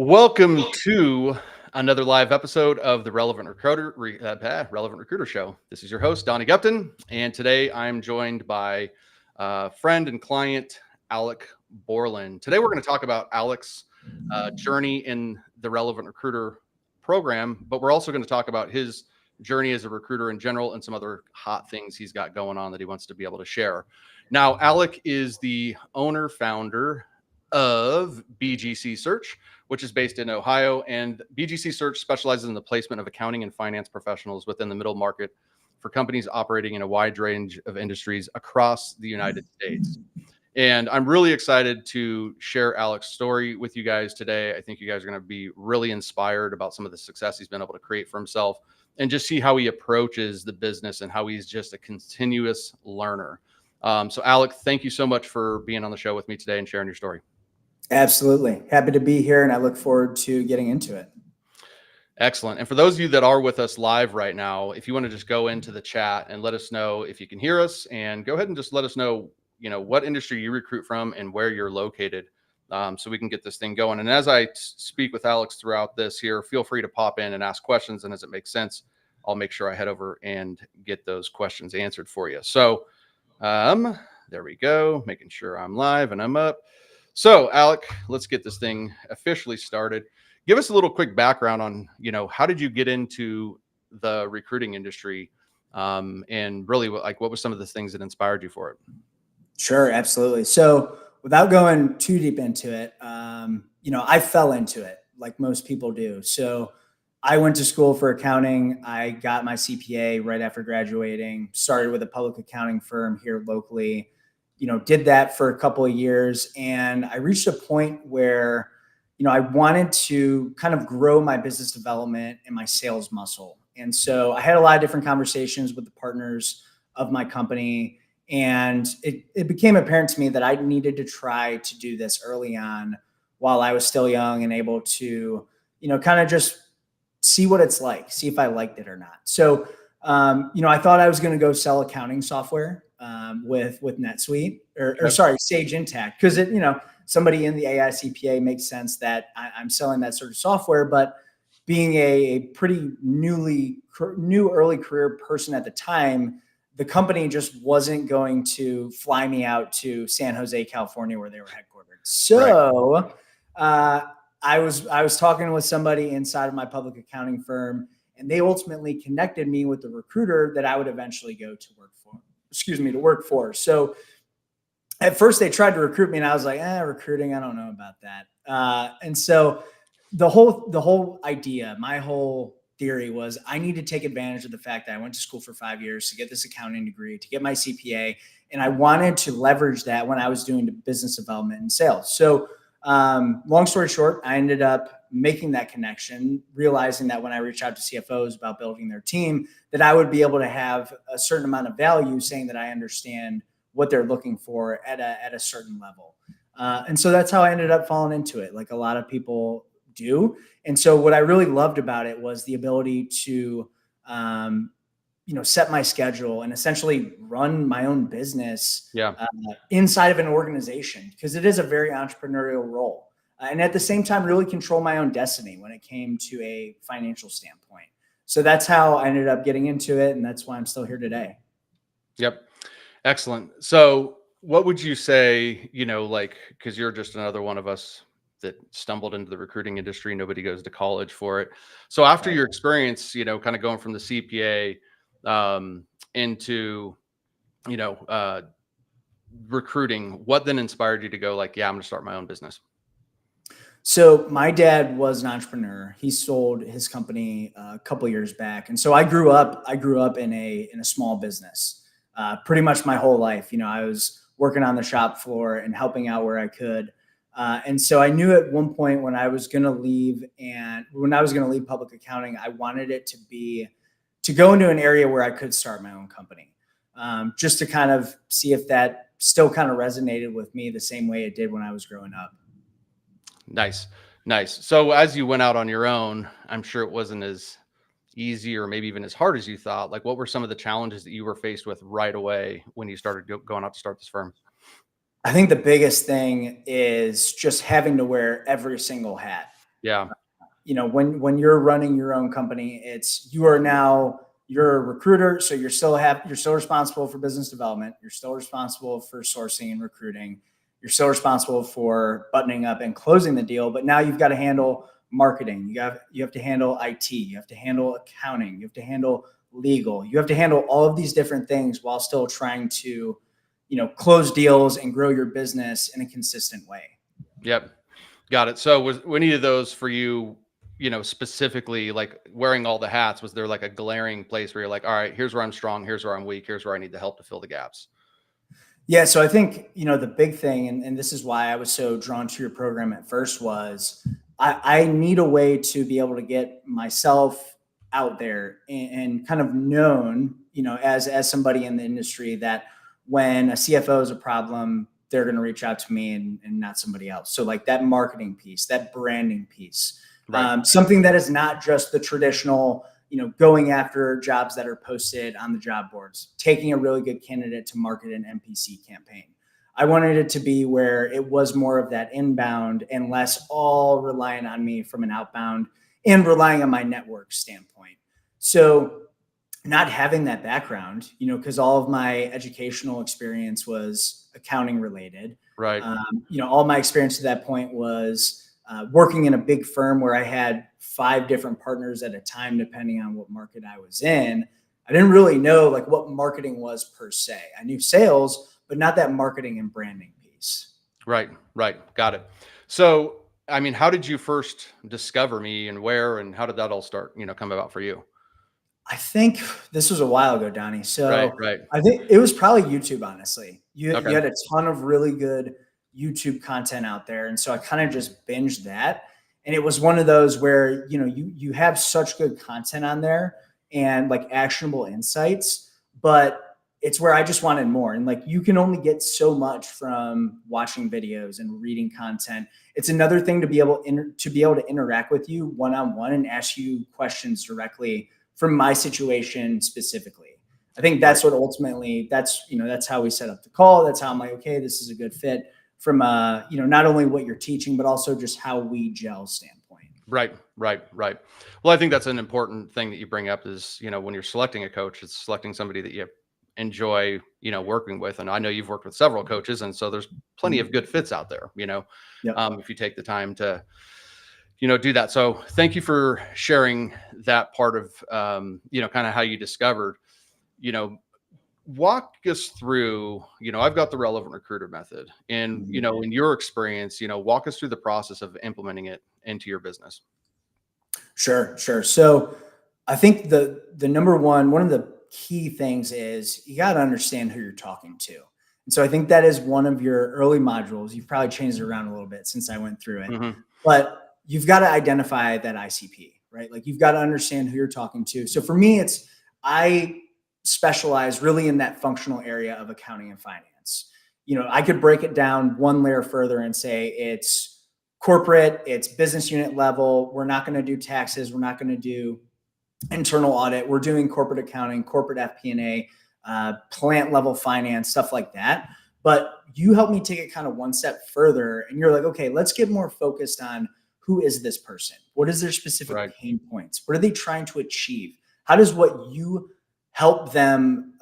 Welcome to another live episode of the Relevant Recruiter Show. This is your host, Donnie Gupton, and today I'm joined by friend and client, Alec Borlin. Today we're going to talk about Alec's journey in the Relevant Recruiter program, but we're also going to talk about his journey as a recruiter in general and some other hot things he's got going on that he wants to be able to share. Now, Alec is the owner-founder of BGC Search, which is based in Ohio. And BGC Search specializes in the placement of accounting and finance professionals within the middle market for companies operating in a wide range of industries across the United States. And I'm really excited to share Alec's story with you guys today. I think you guys are going to be really inspired about some of the success he's been able to create for himself and just see how he approaches the business and how he's just a continuous learner. So Alec, thank you so much for being on the show with me today and sharing your story. Absolutely. Happy to be here, and I look forward to getting into it. Excellent. And for those of you that are with us live right now, if you want to just go into the chat and let us know if you can hear us, and go ahead and just let us know, what industry you recruit from and where you're located, so we can get this thing going. And as I speak with Alex throughout this here, feel free to pop in and ask questions. And as it makes sense, I'll make sure I head over and get those questions answered for you. So there we go, making sure I'm live and I'm up. So, Alec, let's get this thing officially started. Give us a little quick background on, how did you get into the recruiting industry, and really, what was some of the things that inspired you for it? Sure, absolutely. So, without going too deep into it, I fell into it like most people do. So, I went to school for accounting. I got my CPA right after graduating, started with a public accounting firm here locally. Did that for a couple of years. And I reached a point where, I wanted to kind of grow my business development and my sales muscle. And so I had a lot of different conversations with the partners of my company. And it became apparent to me that I needed to try to do this early on while I was still young and able to, kind of just see what it's like, see if I liked it or not. So, I thought I was going to go sell accounting software with NetSuite or Sage Intacct, because somebody in the AI CPA makes sense that I'm selling that sort of software. But being a pretty new early career person at the time, the company just wasn't going to fly me out to San Jose, California, where they were headquartered. So I was talking with somebody inside of my public accounting firm, and they ultimately connected me with the recruiter that I would eventually go to work for. So at first they tried to recruit me, and I was like, recruiting, I don't know about that. And so the whole idea, my whole theory was I need to take advantage of the fact that I went to school for 5 years to get this accounting degree, to get my CPA. And I wanted to leverage that when I was doing business development and sales. So long story short, I ended up making that connection, realizing that when I reached out to CFOs about building their team, that I would be able to have a certain amount of value, saying that I understand what they're looking for at a certain level. And so that's how I ended up falling into it, like a lot of people do. And so what I really loved about it was the ability to, set my schedule and essentially run my own business inside of an organization, because it is a very entrepreneurial role. And at the same time, really control my own destiny when it came to a financial standpoint. So that's how I ended up getting into it. And that's why I'm still here today. Yep. Excellent. So what would you say, because you're just another one of us that stumbled into the recruiting industry. Nobody goes to college for it. So after your experience, kind of going from the CPA into, recruiting, what then inspired you to go I'm going to start my own business? So my dad was an entrepreneur. He sold his company a couple of years back. And so I grew up in a small business. pretty much my whole life. I was working on the shop floor and helping out where I could. And so I knew at one point when I was going to leave public accounting, I wanted it to go into an area where I could start my own company, just to kind of see if that still kind of resonated with me the same way it did when I was growing up. Nice. So as you went out on your own, I'm sure it wasn't as easy or maybe even as hard as you thought. Like, what were some of the challenges that you were faced with right away when you started going out to start this firm? I think the biggest thing is just having to wear every single hat. Yeah. When you're running your own company, you're a recruiter. So you're still responsible for business development. You're still responsible for sourcing and recruiting. You're still responsible for buttoning up and closing the deal. But now you've got to handle marketing. You have to handle IT. You have to handle accounting. You have to handle legal. You have to handle all of these different things while still trying to, close deals and grow your business in a consistent way. Yep. Got it. So was any of those for you, specifically like wearing all the hats, was there like a glaring place where you're like, all right, here's where I'm strong, here's where I'm weak, here's where I need the help to fill the gaps? Yeah. So I think, the big thing, and this is why I was so drawn to your program at first, was I need a way to be able to get myself out there and kind of known, as somebody in the industry that when a CFO is a problem, they're going to reach out to me and not somebody else. So like that marketing piece, that branding piece, Right. something that is not just the traditional, going after jobs that are posted on the job boards, taking a really good candidate to market an MPC campaign. I wanted it to be where it was more of that inbound and less all relying on me from an outbound and relying on my network standpoint. So not having that background, because all of my educational experience was accounting related. Right. All my experience to that point was working in a big firm where I had 5 different partners at a time, depending on what market I was in. I didn't really know like what marketing was per se. I knew sales, but not that marketing and branding piece. Right. Got it. So, I mean, how did you first discover me and where, and how did that all start, come about for you? I think this was a while ago, Donnie. So Right. I think it was probably YouTube, honestly. You Okay. had a ton of really good YouTube content out there. And so I kind of just binged that. And it was one of those where, you have such good content on there and like actionable insights, but it's where I just wanted more. And like, you can only get so much from watching videos and reading content. It's another thing to be able to interact with you one-on-one and ask you questions directly from my situation specifically. I think that's what ultimately, that's how we set up the call. That's how I'm like, okay, this is a good fit from not only what you're teaching, but also just how we gel standpoint. Right. Well, I think that's an important thing that you bring up is, when you're selecting a coach, it's selecting somebody that you enjoy, working with. And I know you've worked with several coaches, and so there's plenty of good fits out there, Yep. if you take the time to, do that. So thank you for sharing that part of, kind of how you discovered, walk us through, I've got the relevant recruiter method and, in your experience, walk us through the process of implementing it into your business. Sure. So I think the number one of the key things is you got to understand who you're talking to. And so I think that is one of your early modules. You've probably changed it around a little bit since I went through it, Mm-hmm. but you've got to identify that ICP, right? Like you've got to understand who you're talking to. So for me, I specialize really in that functional area of accounting and finance. I could break it down one layer further and say it's corporate, it's business unit level. We're not going to do taxes. We're not going to do internal audit. We're doing corporate accounting, corporate FP&A, plant level finance, stuff like that. But you help me take it kind of one step further. And you're like, okay, let's get more focused on who is this person? What is their specific pain points? What are they trying to achieve? How does what you help them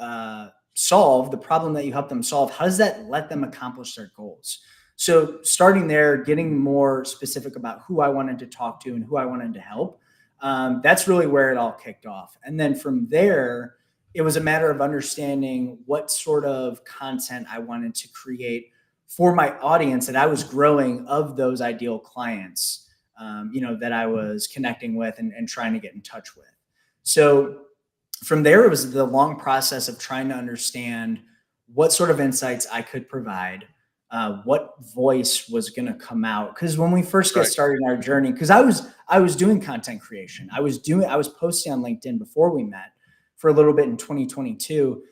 solve, the problem that you help them solve, how does that let them accomplish their goals? So starting there, getting more specific about who I wanted to talk to and who I wanted to help, that's really where it all kicked off. And then from there, it was a matter of understanding what sort of content I wanted to create for my audience that I was growing of those ideal clients, that I was connecting with and trying to get in touch with. So from there, it was the long process of trying to understand what sort of insights I could provide, what voice was going to come out. Because when we first get Right. started in our journey, because I was doing content creation, I was posting on LinkedIn before we met for a little bit in 2022,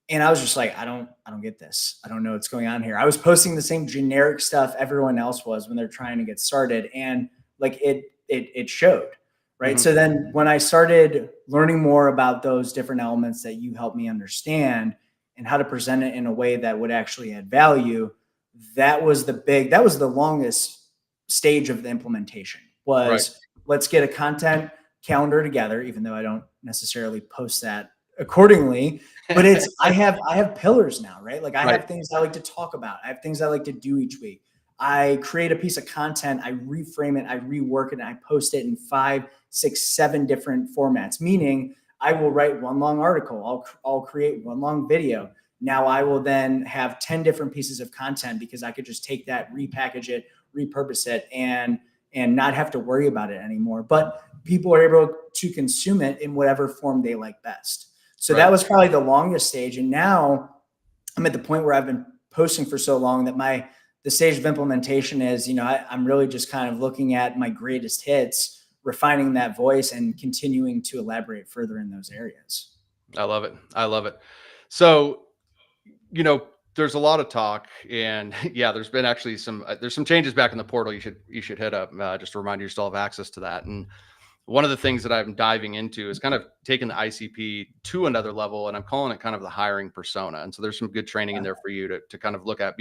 and I was just like, I don't get this. I don't know what's going on here. I was posting the same generic stuff everyone else was when they're trying to get started, and like it showed. Right. Mhm. So then when I started learning more about those different elements that you helped me understand and how to present it in a way that would actually add value, that was the longest stage of the implementation Right. was let's get a content calendar together, even though I don't necessarily post that accordingly. But I have pillars now, right? Like I Right. have things I like to talk about. I have things I like to do each week. I create a piece of content, I reframe it, I rework it, and I post it in 5, 6, 7 different formats. Meaning, I will write one long article, I'll create one long video. Now I will then have 10 different pieces of content because I could just take that, repackage it, repurpose it, and not have to worry about it anymore. But people are able to consume it in whatever form they like best. So that Right. was probably the longest stage. And now I'm at the point where I've been posting for so long that the stage of implementation is, I'm really just kind of looking at my greatest hits, refining that voice, and continuing to elaborate further in those areas. I love it. I love it. So, you know, there's a lot of talk, and yeah, there's been actually there's some changes back in the portal. You should hit up just to remind you still have access to that. And one of the things that I'm diving into is kind of taking the ICP to another level, and I'm calling it kind of the hiring persona. And so there's some good training in there for you to kind of look at.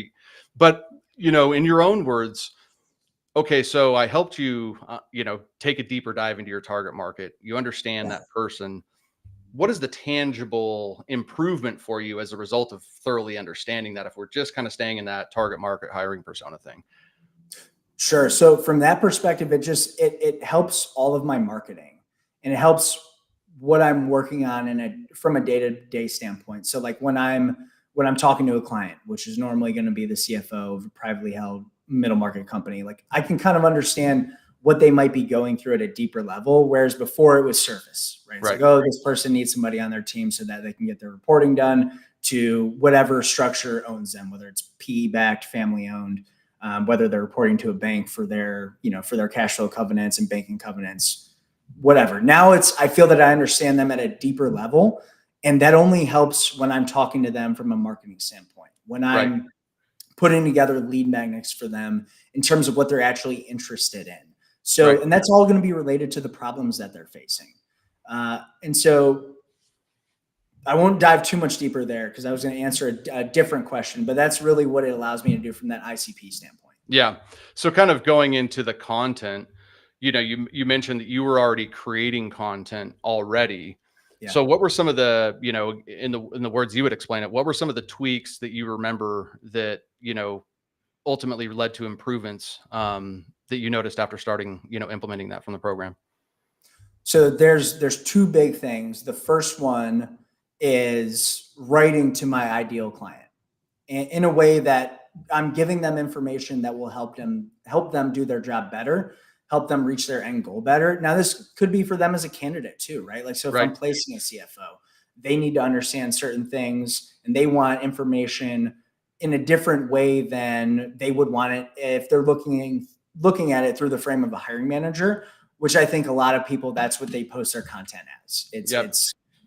But in your own words, okay, so I helped you, take a deeper dive into your target market. You understand Yeah. that person. What is the tangible improvement for you as a result of thoroughly understanding that, if we're just kind of staying in that target market hiring persona thing? Sure. So from that perspective, it helps all of my marketing, and it helps what I'm working on from a day-to-day standpoint. So like when I'm talking to a client, which is normally going to be the CFO of a privately held middle market company, like I can kind of understand what they might be going through at a deeper level. Whereas before it was surface, right? It's Right. like, oh, this person needs somebody on their team so that they can get their reporting done to whatever structure owns them, whether it's PE backed, family owned, whether they're reporting to a bank for their cash flow covenants and banking covenants, whatever. Now I feel that I understand them at a deeper level, and that only helps when I'm talking to them from a marketing standpoint, when Right. I'm putting together lead magnets for them in terms of what they're actually interested in. Right. So, and that's all going to be related to the problems that they're facing. And so I won't dive too much deeper there because I was going to answer a different question, but that's really what it allows me to do from that ICP standpoint. Yeah. So kind of going into the content, you mentioned that you were already creating content already. Yeah. So what were some of the, in the words you would explain it, what were some of the tweaks that you remember that, ultimately led to improvements that you noticed after starting, implementing that from the program? So there's two big things. The first one is writing to my ideal client in a way that I'm giving them information that will help them do their job better, help them reach their end goal better. Now, this could be for them as a candidate too, right? Like, so if I'm Right. placing a CFO, they need to understand certain things and they want information in a different way than they would want it if they're looking at it through the frame of a hiring manager, which I think a lot of people, that's what they post their content as. Yep.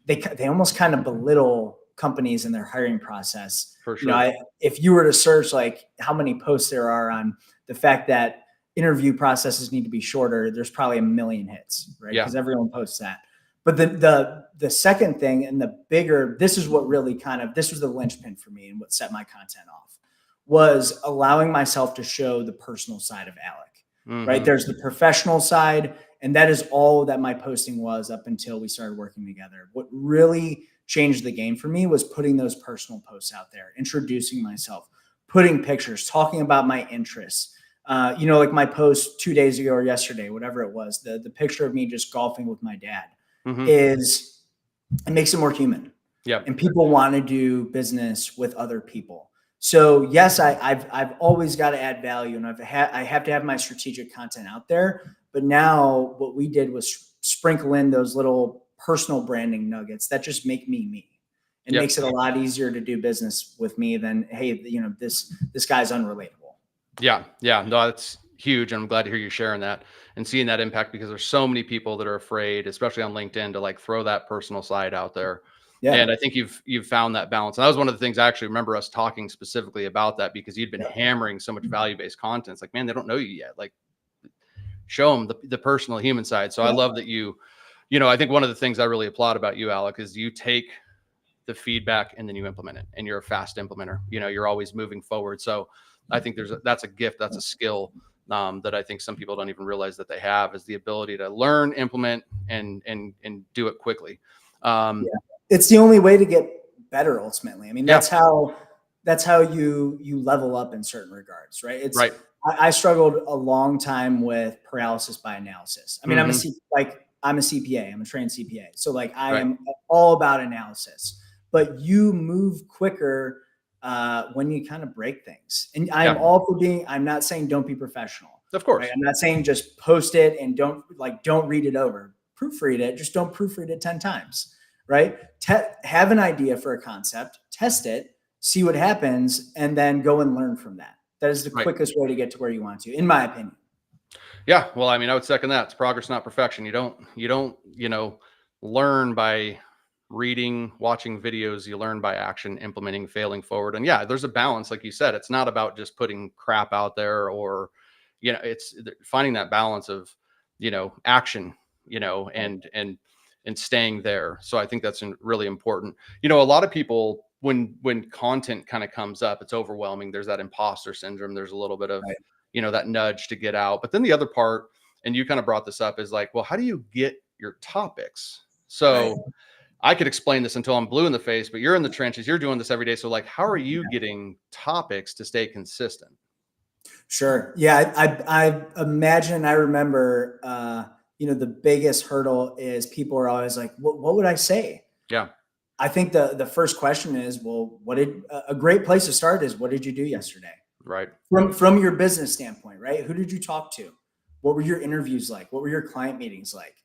They almost kind of belittle companies in their hiring process. For sure. If you were to search like how many posts there are on the fact that interview processes need to be shorter, there's probably a million hits, right? Yeah. Because everyone posts that. But the second thing, and the bigger, this is what really this was the linchpin for me and what set my content off, was allowing myself to show the personal side of Alec. Right? Hmm. There's the professional side, and that is all that my posting was up until we started working together. What really changed the game for me was putting those personal posts out there, introducing myself, putting pictures, talking about my interests. Like my post 2 days ago or yesterday, whatever it was, the picture of me just golfing with my dad Hmm. it makes it more human, Yep. and people want to do business with other people. So yes, I've always got to add value, and I have to have my strategic content out there. But now what we did was sprinkle in those little personal branding nuggets that just make me me. It Yep. makes it a lot easier to do business with me than, hey, this guy's unrelatable. Yeah. Yeah. No, that's huge. And I'm glad to hear you sharing that and seeing that impact, because there's so many people that are afraid, especially on LinkedIn, to like throw that personal side out there. Yeah. And I think you've found that balance. And that was one of the things I actually remember us talking specifically about, that because you'd been hammering so much value-based content. It's like, man, they don't know you yet. Like, show them the personal human side. So I love that I think one of the things I really applaud about you, Alec, is you take the feedback and then you implement it, and you're a fast implementer. You're always moving forward. So I think that's a gift, that's a skill that I think some people don't even realize that they have, is the ability to learn, implement, and do it quickly. It's the only way to get better ultimately. I mean, Yeah. that's how you level up in certain regards, right? Right. I struggled a long time with paralysis by analysis. I mean, I'm a CPA, I'm a trained CPA. So like I am all about analysis, but you move quicker when you kind of break things. And I'm all for I'm not saying don't be professional. Of course. Right? I'm not saying just post it and don't read it over. Proofread it, just don't proofread it 10 times, right? Have an idea for a concept, test it, see what happens, and then go and learn from that. That is the quickest way to get to where you want to, in my opinion. Yeah. Well, I mean, I would second that. It's progress, not perfection. You don't, learn by reading, watching videos. You learn by action, implementing, failing forward. And yeah, there's a balance. Like you said, it's not about just putting crap out there, or, it's finding that balance of, action, and staying there. So I think that's really important. A lot of people, when content kind of comes up, it's overwhelming. There's that imposter syndrome. There's a little bit of, that nudge to get out. But then the other part, and you kind of brought this up, is like, well, how do you get your topics? So I could explain this until I'm blue in the face, but you're in the trenches, you're doing this every day. So like, how are you getting topics to stay consistent? Sure. Yeah. I imagine, I remember, the biggest hurdle is people are always like, what would I say? Yeah. I think the first question is, well, a great place to start is, what did you do yesterday? Right. From your business standpoint, right? Who did you talk to? What were your interviews like? What were your client meetings like?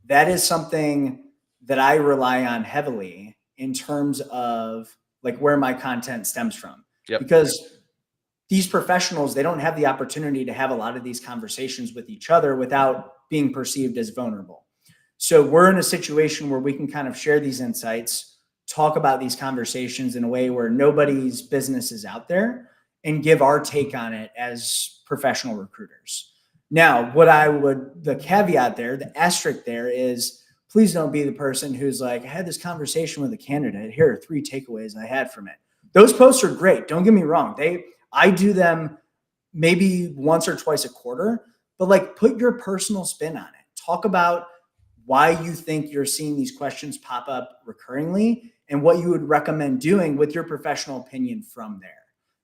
That is something that I rely on heavily in terms of like where my content stems from. Yep. Because these professionals, they don't have the opportunity to have a lot of these conversations with each other without being perceived as vulnerable. So we're in a situation where we can kind of share these insights, talk about these conversations in a way where nobody's business is out there, and give our take on it as professional recruiters. Now, the caveat there, the asterisk there is, please don't be the person who's like, I had this conversation with a candidate. Here are 3 takeaways I had from it. Those posts are great. Don't get me wrong. I do them maybe once or twice a quarter, but like, put your personal spin on it. Talk about why you think you're seeing these questions pop up recurringly and what you would recommend doing with your professional opinion from there.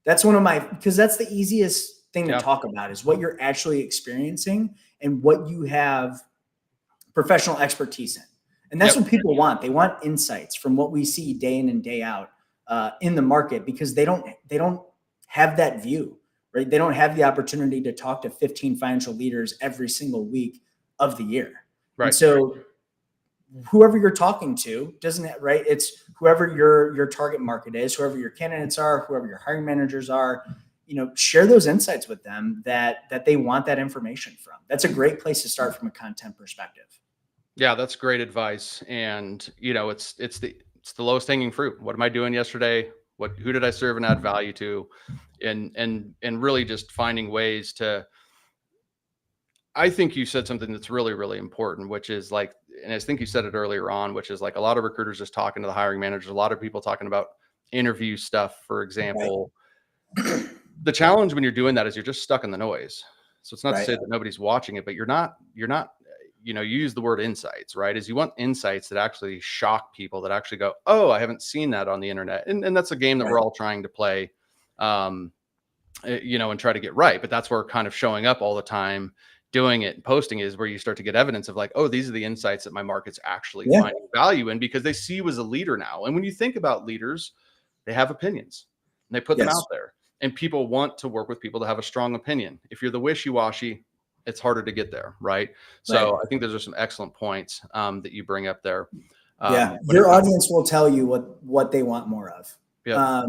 That's because that's the easiest thing to talk about, is what you're actually experiencing and what you have professional expertise in. And that's what people want. They want insights from what we see day in and day out in the market, because they don't have that view, right? They don't have the opportunity to talk to 15 financial leaders every single week of the year. Right. And so whoever you're talking to doesn't, right? It's whoever your target market is, whoever your candidates are, whoever your hiring managers are, share those insights with them that they want that information from. That's a great place to start from a content perspective. Yeah, that's great advice. And it's the lowest hanging fruit. What am I doing yesterday? Who did I serve and add value to? And really just finding ways to, I think you said something that's really, really important, which is like, and I think you said it earlier on, which is like a lot of recruiters just talking to the hiring managers, a lot of people talking about interview stuff, for example. Right. The challenge when you're doing that is you're just stuck in the noise. So it's not to say that nobody's watching it, but you're not, you use the word insights, right? Is you want insights that actually shock people, that actually go, oh, I haven't seen that on the internet. And that's a game that we're all trying to play, and try to get right. But that's where kind of showing up all the time, doing it and posting is where you start to get evidence of like, oh, these are the insights that my market's actually finding value in, because they see you as a leader now. And when you think about leaders, they have opinions and they put them out there, and people want to work with people that have a strong opinion. If you're the wishy-washy, it's harder to get there. Right. So I think those are some excellent points that you bring up there. Your audience will tell you what they want more of. Yeah.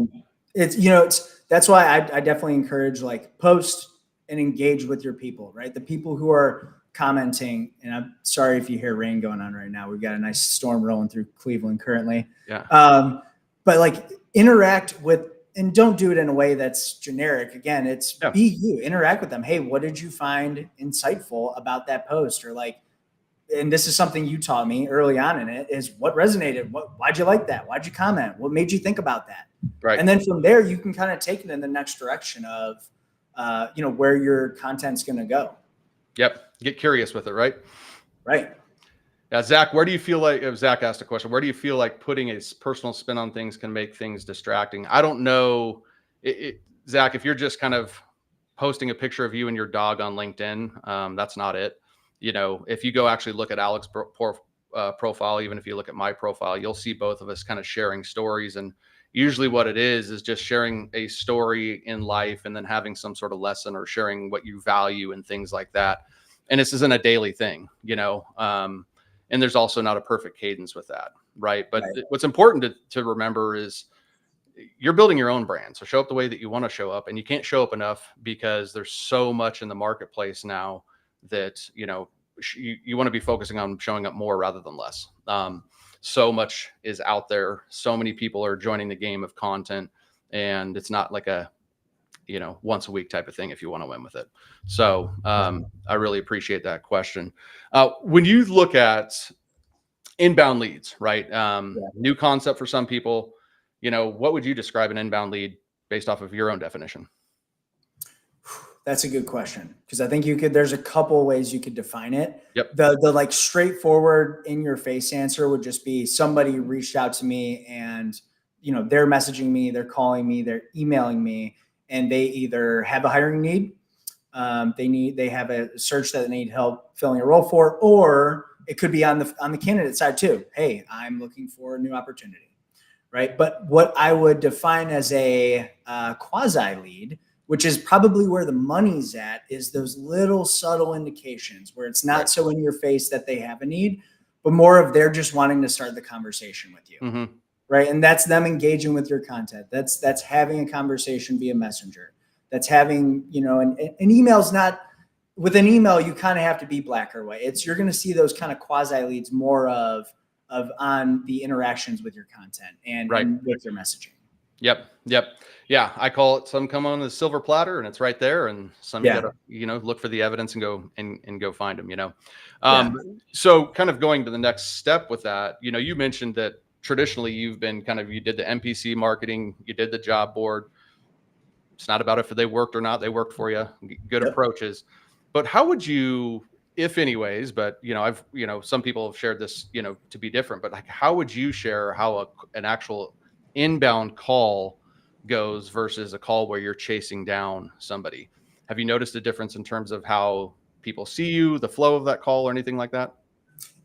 That's why I definitely encourage, like, post and engage with your people, right? The people who are commenting, and I'm sorry if you hear rain going on right now. We've got a nice storm rolling through Cleveland currently. Yeah. But like, interact with, and don't do it in a way that's generic. Again, it's be you, interact with them. Hey, what did you find insightful about that post? Or like, and this is something you taught me early on in it, is what resonated. Why'd you like that? Why'd you comment? What made you think about that? Right. And then from there, you can kind of take it in the next direction of, where your content's going to go. Yep. Get curious with it. Right. Right. Yeah. Zach, where do you feel like, if Zach asked a question, where do you feel like putting a personal spin on things can make things distracting? I don't know. Zach, if you're just kind of posting a picture of you and your dog on LinkedIn, that's not it. If you go actually look at Alec's profile, even if you look at my profile, you'll see both of us kind of sharing stories. And usually what it is just sharing a story in life and then having some sort of lesson or sharing what you value and things like that. And this isn't a daily thing, and there's also not a perfect cadence with that. Right. But what's important to remember is you're building your own brand. So show up the way that you want to show up, and you can't show up enough because there's so much in the marketplace now that, you want to be focusing on showing up more rather than less. So much is out there. So many people are joining the game of content, and it's not like a, once a week type of thing if you want to win with it. So I really appreciate that question. When you look at inbound leads, right? New concept for some people, what would you describe an inbound lead based off of your own definition? That's a good question, because I think there's a couple ways you could define it. Yep. The like straightforward in your face answer would just be somebody reached out to me and, they're messaging me, they're calling me, they're emailing me, and they either have a hiring need, they have a search that they need help filling a role for, or it could be on the candidate side too. Hey, I'm looking for a new opportunity, right? But what I would define as a quasi lead, which is probably where the money's at, is those little subtle indications where it's not so in your face that they have a need, but more of they're just wanting to start the conversation with you. Mm-hmm. Right. And that's them engaging with your content. That's having a conversation via Messenger. That's having, an email's not, with an email, you kind of have to be black or white. You're going to see those kind of quasi leads more of on the interactions with your content and with your messaging. Yep. Yeah. I call it, some come on the silver platter and it's right there. And some you gotta, look for the evidence and go find them, So kind of going to the next step with that, you mentioned that traditionally you've been you did the MPC marketing, you did the job board. It's not about if they worked or not, they worked for you. Good approaches. But how would you, if anyways, but I've, some people have shared this, to be different, but like, how would you share how an actual inbound call goes versus a call where you're chasing down somebody? Have you noticed a difference in terms of how people see you, the flow of that call, or anything like that?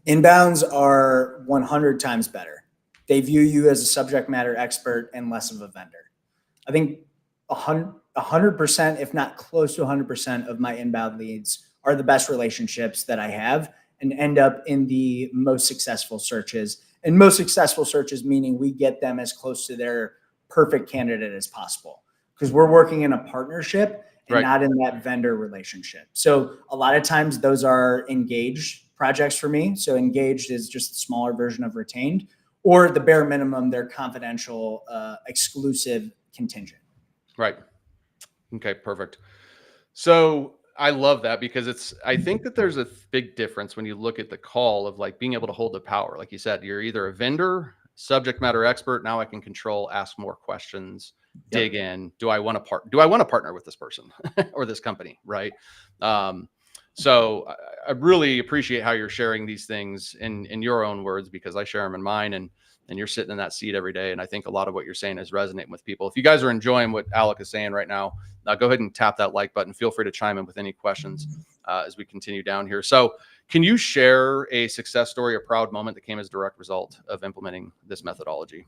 Inbounds are 100 times better. They view you as a subject matter expert and less of a vendor. I think 100%, if not close to 100% of my inbound leads are the best relationships that I have and end up in the most successful searches. And most successful searches meaning we get them as close to their perfect candidate as possible, because we're working in a partnership and not in that vendor relationship. So a lot of times those are engaged projects for me. So engaged is just a smaller version of retained, or the bare minimum, they're confidential, exclusive, contingent. Right. Okay, perfect. So I love that, because I think that there's a big difference when you look at the call of like being able to hold the power. Like you said, you're either a vendor, subject matter expert. Now I can control, ask more questions, dig in. Do I want to partner with this person or this company? Right. So I really appreciate how you're sharing these things in your own words, because I share them in mine, and you're sitting in that seat every day. And I think a lot of what you're saying is resonating with people. If you guys are enjoying what Alec is saying right now, go ahead and tap that like button. Feel free to chime in with any questions as we continue down here. So can you share a success story or proud moment that came as a direct result of implementing this methodology?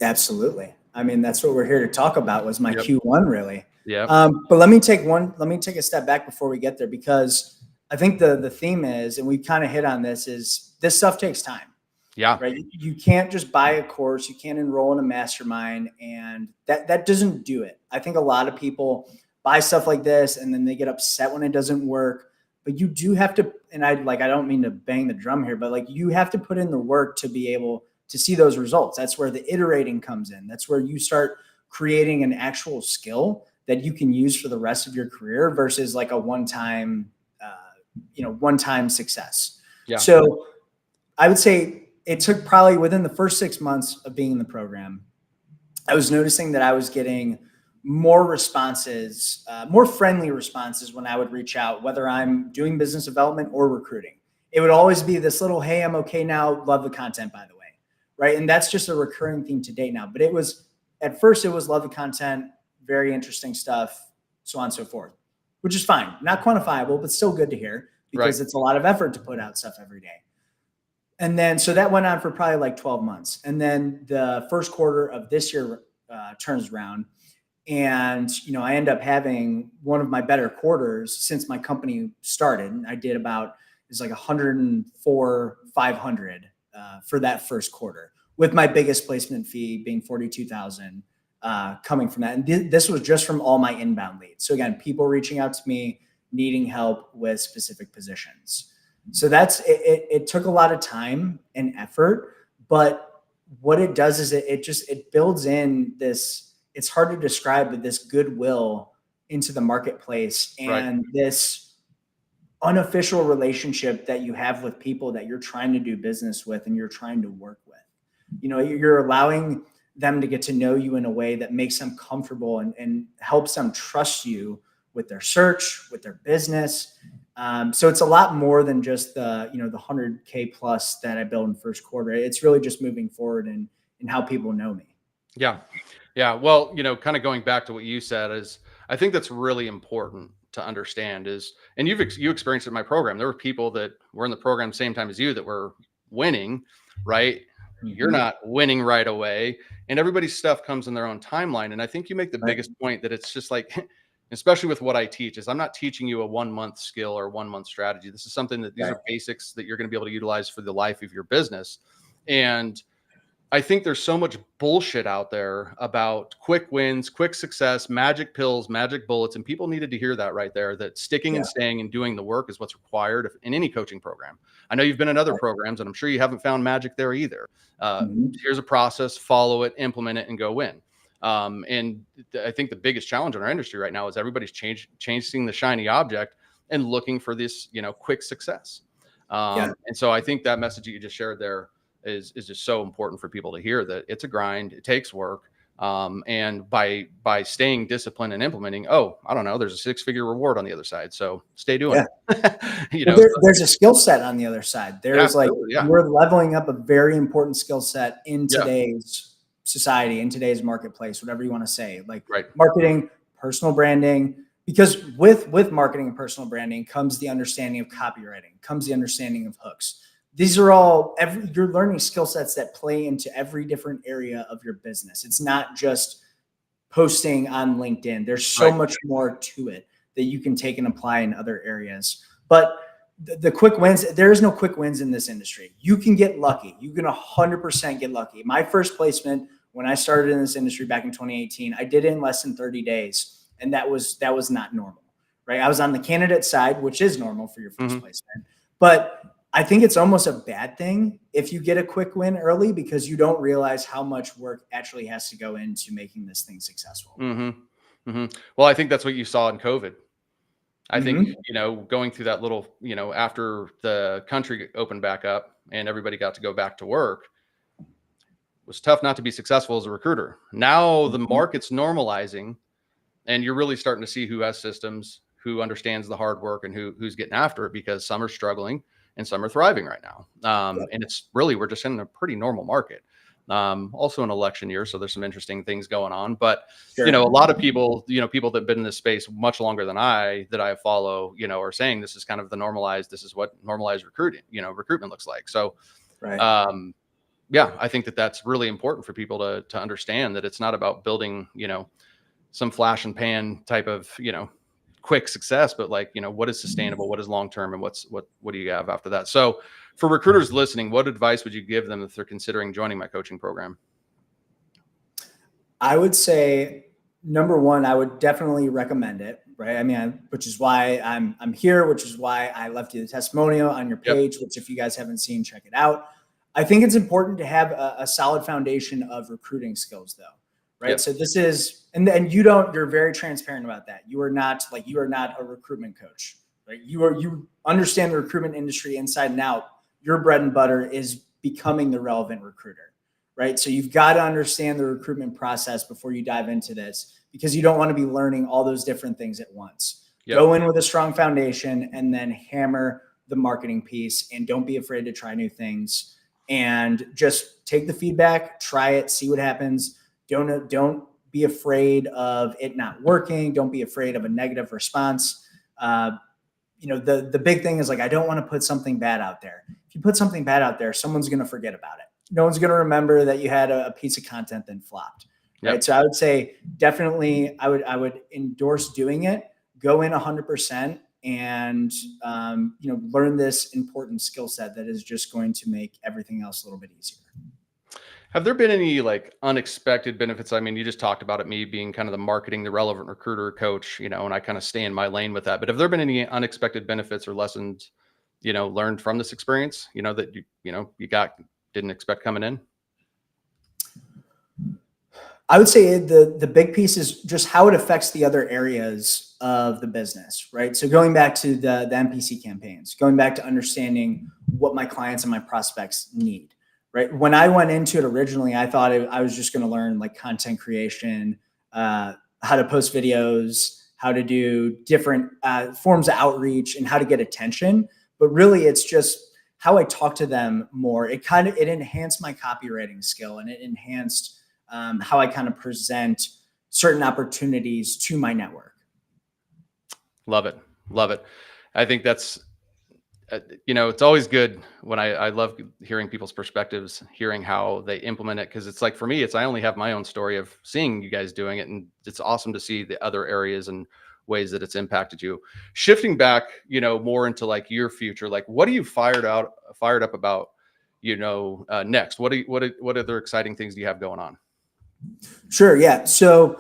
Absolutely. I mean, that's what we're here to talk about, was my Q1 really. Yeah. But let me take a step back before we get there, because I think the theme is, and we kind of hit on this, is this stuff takes time. Yeah. Right. You can't just buy a course. You can't enroll in a mastermind, and that doesn't do it. I think a lot of people buy stuff like this and then they get upset when it doesn't work. But you do have to, and I don't mean to bang the drum here, but like, you have to put in the work to be able to see those results. That's where the iterating comes in. That's where you start creating an actual skill that you can use for the rest of your career versus like a one-time success. Yeah. So I would say it took probably within the first 6 months of being in the program, I was noticing that I was getting more responses, more friendly responses when I would reach out, whether I'm doing business development or recruiting. It would always be this little, hey, I'm okay now. Love the content, by the way. Right. And that's just a recurring theme to date now. But at first it was love the content, very interesting stuff, so on and so forth, which is fine. Not quantifiable, but still good to hear, because it's a lot of effort to put out stuff every day. And then, so that went on for probably like 12 months. And then the first quarter of this year turns around, and, I end up having one of my better quarters since my company started. I did it's like 104, 500 for that first quarter, with my biggest placement fee being 42,000 coming from that. And this was just from all my inbound leads. So again, people reaching out to me, needing help with specific positions. So it took a lot of time and effort, but what it does is it builds in this, it's hard to describe, but this goodwill into the marketplace, and this unofficial relationship that you have with people that you're trying to do business with and you're trying to work with. You're allowing them to get to know you in a way that makes them comfortable and helps them trust you with their search, with their business. So it's a lot more than just the 100K plus that I built in first quarter. It's really just moving forward and how people know me. Yeah. Yeah. Well, kind of going back to what you said, is I think that's really important to understand is, and you experienced it in my program. There were people that were in the program same time as you that were winning, right? Mm-hmm. You're not winning right away, and everybody's stuff comes in their own timeline. And I think you make the biggest point that it's just like, especially with what I teach, is I'm not teaching you a 1 month skill or 1 month strategy. This is something that these are basics that you're going to be able to utilize for the life of your business. And I think there's so much bullshit out there about quick wins, quick success, magic pills, magic bullets. And people needed to hear that right there, that sticking and staying and doing the work is what's required in any coaching program. I know you've been in other programs, and I'm sure you haven't found magic there either. Here's a process, follow it, implement it, and go win. And I think the biggest challenge in our industry right now is everybody's chasing the shiny object and looking for this, quick success. And so I think that message that you just shared there is just so important for people to hear, that it's a grind, it takes work. And by staying disciplined and implementing, I don't know, there's a 6-figure reward on the other side. So stay doing it. There's a skill set on the other side. There's we're leveling up a very important skill set in today's society, in today's marketplace, whatever you want to say, like marketing, personal branding, because with marketing and personal branding comes the understanding of copywriting, comes the understanding of hooks. These are all you're learning skill sets that play into every different area of your business. It's not just posting on LinkedIn. There's so much more to it that you can take and apply in other areas. But the quick wins, there is no quick wins in this industry. You can get lucky. You can 100% get lucky. My first placement when I started in this industry back in 2018, I did it in less than 30 days. And that was not normal, right? I was on the candidate side, which is normal for your first placement. But I think it's almost a bad thing if you get a quick win early, because you don't realize how much work actually has to go into making this thing successful. Well, I think that's what you saw in COVID. I think, going through that little, after the country opened back up and everybody got to go back to work, it was tough not to be successful as a recruiter. Now the market's normalizing, and you're really starting to see who has systems, who understands the hard work, and who's getting after it, because some are struggling and some are thriving right now. And it's really, we're just in a pretty normal market. Also an election year, so there's some interesting things going on. But a lot of people, people that have been in this space much longer than I follow, are saying this is kind of this is what normalized recruitment looks like. So, I think that's really important for people to understand, that it's not about building, some flash and pan type of, quick success, but like, what is sustainable, what is long-term, and what do you have after that? So for recruiters listening, what advice would you give them if they're considering joining my coaching program? I would say, number one, I would definitely recommend it, right? I mean, which is why I'm here, which is why I left you the testimonial on your page, which if you guys haven't seen, check it out. I think it's important to have a solid foundation of recruiting skills though, right? Yep. So this is, and you're very transparent about that. You are not a recruitment coach, right? You understand the recruitment industry inside and out. Your bread and butter is becoming the relevant recruiter, right? So you've got to understand the recruitment process before you dive into this, because you don't want to be learning all those different things at once. Yep. Go in with a strong foundation and then hammer the marketing piece, and don't be afraid to try new things, and just take the feedback, try it, see what happens. Don't be afraid of it not working. Don't be afraid of a negative response. The big thing is, like, I don't want to put something bad out there. If you put something bad out there, someone's going to forget about it. No one's going to remember that you had a piece of content that flopped. Right. Yep. So I would say definitely I would endorse doing it. Go in 100% and, learn this important skill set that is just going to make everything else a little bit easier. Have there been any like unexpected benefits? I mean, you just talked about it, me being kind of the relevant recruiter coach, and I kind of stay in my lane with that. But have there been any unexpected benefits or lessons, learned from this experience, that you didn't expect coming in? I would say the big piece is just how it affects the other areas of the business, right? So going back to the MPC campaigns, going back to understanding what my clients and my prospects need, right? When I went into it originally, I thought I was just going to learn like content creation, how to post videos, how to do different forms of outreach, and how to get attention. But really, it's just how I talk to them more. It enhanced my copywriting skill, and it enhanced how I kind of present certain opportunities to my network. Love it. Love it. I think that's, it's always good when I love hearing people's perspectives, hearing how they implement it. Cause it's like, for me, I only have my own story of seeing you guys doing it. And it's awesome to see the other areas and ways that it's impacted you. Shifting back, more into like your future, like what are you fired up about, next? What other exciting things do you have going on? Sure. Yeah. So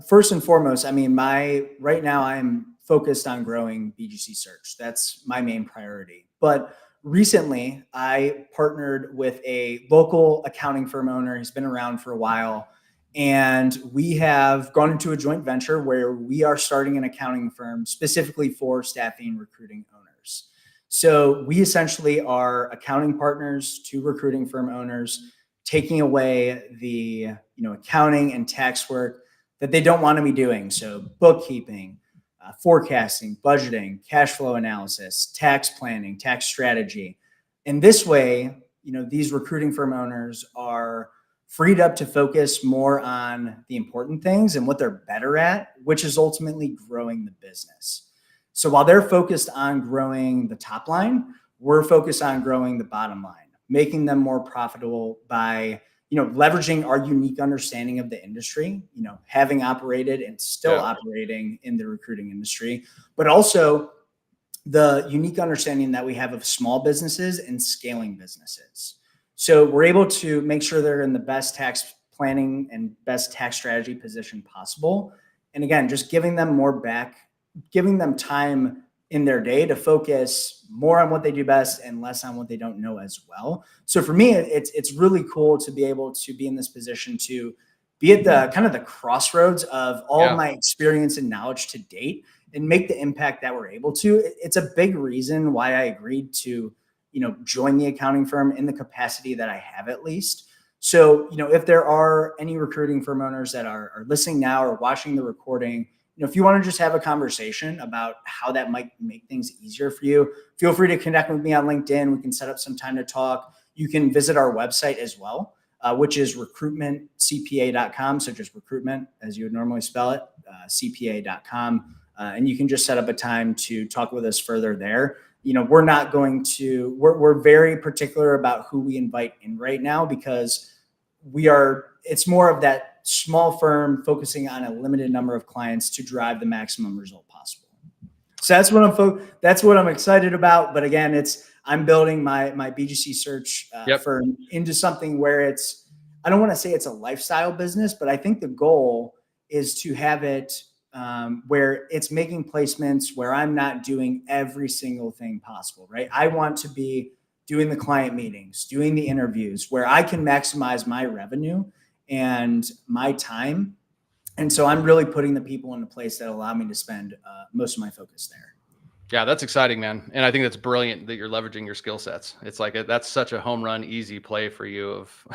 first and foremost, I mean, right now I'm focused on growing BGC search. That's my main priority. But recently I partnered with a local accounting firm owner. He's been around for a while, and we have gone into a joint venture where we are starting an accounting firm specifically for staffing recruiting owners. So we essentially are accounting partners to recruiting firm owners, taking away the accounting and tax work that they don't want to be doing. So bookkeeping, forecasting, budgeting, cash flow analysis, tax planning, tax strategy. And this way, these recruiting firm owners are freed up to focus more on the important things and what they're better at, which is ultimately growing the business. So while they're focused on growing the top line, we're focused on growing the bottom line, making them more profitable by, leveraging our unique understanding of the industry, having operated and still operating in the recruiting industry, but also the unique understanding that we have of small businesses and scaling businesses. So we're able to make sure they're in the best tax planning and best tax strategy position possible. And again, just giving them more back, giving them time in their day to focus more on what they do best and less on what they don't know as well. So for me, it's really cool to be able to be in this position to be at the kind of the crossroads of all of my experience and knowledge to date and make the impact that we're able to. It's a big reason why I agreed to, join the accounting firm in the capacity that I have, at least. So, if there are any recruiting firm owners that are listening now or watching the recording, if you want to just have a conversation about how that might make things easier for you, feel free to connect with me on LinkedIn. We can set up some time to talk. You can visit our website as well, which is recruitmentcpa.com. So just recruitment as you would normally spell it, cpa.com. And you can just set up a time to talk with us further there. We're very particular about who we invite in right now, because it's more of that small firm focusing on a limited number of clients to drive the maximum result possible. So that's what I'm excited about. But again, I'm building my BGC search firm into something where I don't want to say it's a lifestyle business, but I think the goal is to have it where it's making placements where I'm not doing every single thing possible, right? I want to be doing the client meetings, doing the interviews where I can maximize my revenue and my time. And so I'm really putting the people into place that allow me to spend most of my focus there. Yeah, that's exciting, man. And I think that's brilliant that you're leveraging your skill sets. It's like that's such a home run, easy play for you of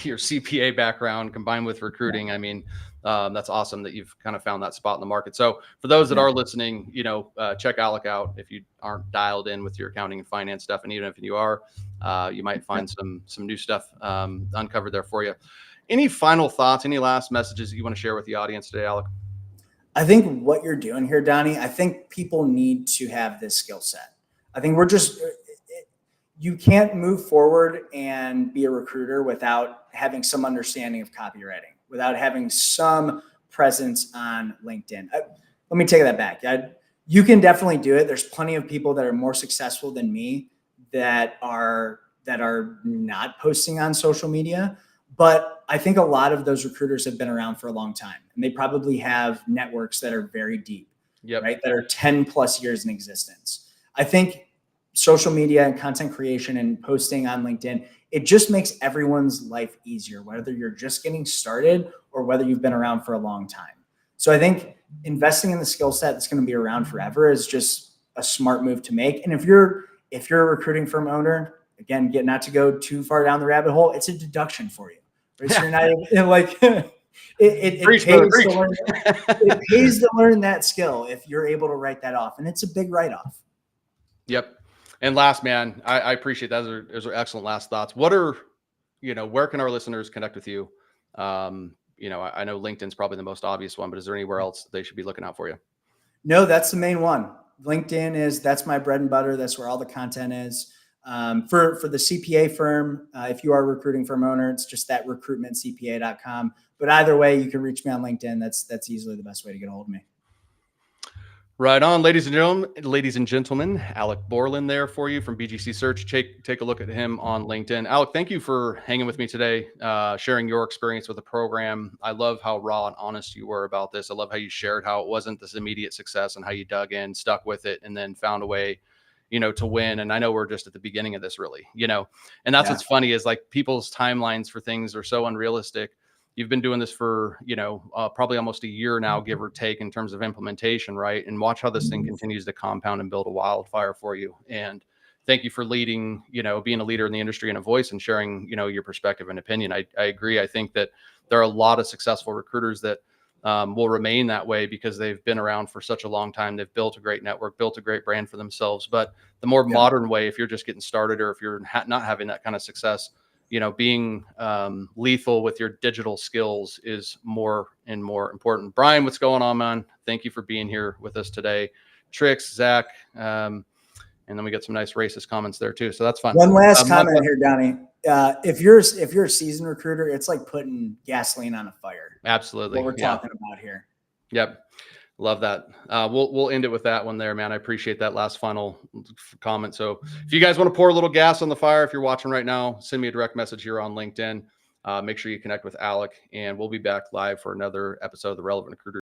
your CPA background combined with recruiting. Yeah. I mean, that's awesome that you've kind of found that spot in the market. So for those that are listening, check Alec out if you aren't dialed in with your accounting and finance stuff. And even if you are, you might find some new stuff uncovered there for you. Any final thoughts, any last messages that you want to share with the audience today, Alec? I think what you're doing here, Donnie, I think people need to have this skill set. I think you can't move forward and be a recruiter without having some understanding of copywriting, without having some presence on LinkedIn. Let me take that back. You can definitely do it. There's plenty of people that are more successful than me that are not posting on social media. But I think a lot of those recruiters have been around for a long time, and they probably have networks that are very deep, right? That are 10 plus years in existence. I think social media and content creation and posting on LinkedIn, it just makes everyone's life easier, whether you're just getting started or whether you've been around for a long time. So I think investing in the skill set that's going to be around forever is just a smart move to make. And if you're a recruiting firm owner, again, not to go too far down the rabbit hole, it's a deduction for you. So you're not it pays to learn that skill if you're able to write that off, and it's a big write-off. Yep. And last, man, I appreciate that. Those are excellent last thoughts. Where can our listeners connect with you? I know LinkedIn's probably the most obvious one, but is there anywhere else they should be looking out for you? No, that's the main one. LinkedIn that's my bread and butter. That's where all the content is. For the CPA firm, if you are a recruiting firm owner, it's just that recruitmentcpa.com. But either way, you can reach me on LinkedIn. That's easily the best way to get a hold of me. Right on, ladies and gentlemen, Alec Borlin there for you from BGC Search. Take a look at him on LinkedIn. Alec, thank you for hanging with me today, sharing your experience with the program. I love how raw and honest you were about this. I love how you shared how it wasn't this immediate success and how you dug in, stuck with it, and then found a way to win. And I know we're just at the beginning of this really, and that's what's funny is like people's timelines for things are so unrealistic. You've been doing this for, probably almost a year now, give or take, in terms of implementation, right? And watch how this thing continues to compound and build a wildfire for you. And thank you for leading, being a leader in the industry and a voice and sharing, your perspective and opinion. I agree. I think that there are a lot of successful recruiters that will remain that way because they've been around for such a long time. They've built a great network, built a great brand for themselves. But the more modern way, if you're just getting started or if you're not having that kind of success, being lethal with your digital skills is more and more important. Brian, what's going on, man? Thank you for being here with us today. Trix, Zach, and then we get some nice racist comments there too. So that's fun. One last comment here, Donnie. If you're a seasoned recruiter, it's like putting gasoline on a fire. Absolutely. What we're talking about here. Yep. Love that. We'll end it with that one there, man. I appreciate that last final comment. So if you guys want to pour a little gas on the fire, if you're watching right now, send me a direct message here on LinkedIn. Make sure you connect with Alec, and we'll be back live for another episode of the Relevant Recruiter